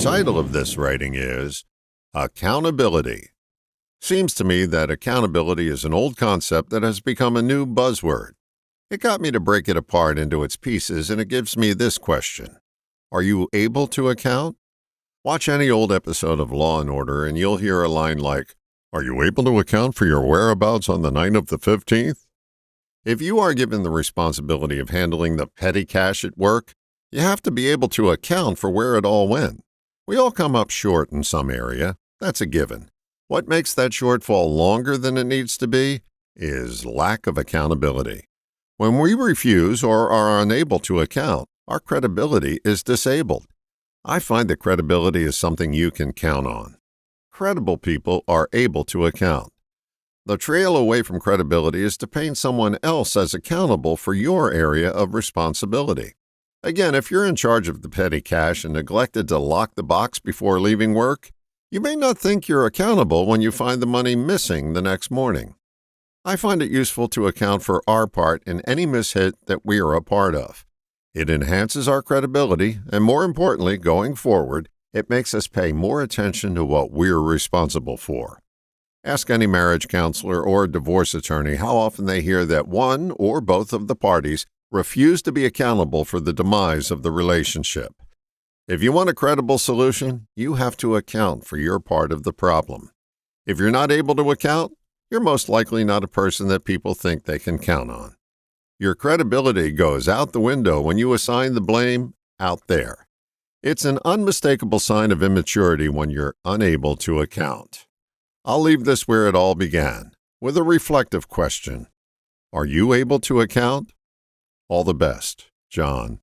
title of this writing is Accountability. Seems to me that accountability is an old concept that has become a new buzzword. It got me to break it apart into its pieces, and it gives me this question. Are you able to account? Watch any old episode of Law & Order and you'll hear a line like, "Are you able to account for your whereabouts on the night of the 15th?" If you are given the responsibility of handling the petty cash at work, you have to be able to account for where it all went. We all come up short in some area. That's a given. What makes that shortfall longer than it needs to be is lack of accountability. When we refuse or are unable to account, our credibility is disabled. I find that credibility is something you can count on. Credible people are able to account. The trail away from credibility is to paint someone else as accountable for your area of responsibility. Again, if you're in charge of the petty cash and neglected to lock the box before leaving work, you may not think you're accountable when you find the money missing the next morning. I find it useful to account for our part in any mishit that we are a part of. It enhances our credibility, and more importantly, going forward, it makes us pay more attention to what we're responsible for. Ask any marriage counselor or divorce attorney how often they hear that one or both of the parties refuse to be accountable for the demise of the relationship. If you want a credible solution, you have to account for your part of the problem. If you're not able to account, you're most likely not a person that people think they can count on. Your credibility goes out the window when you assign the blame out there. It's an unmistakable sign of immaturity when you're unable to account. I'll leave this where it all began, with a reflective question. Are you able to account? All the best, John.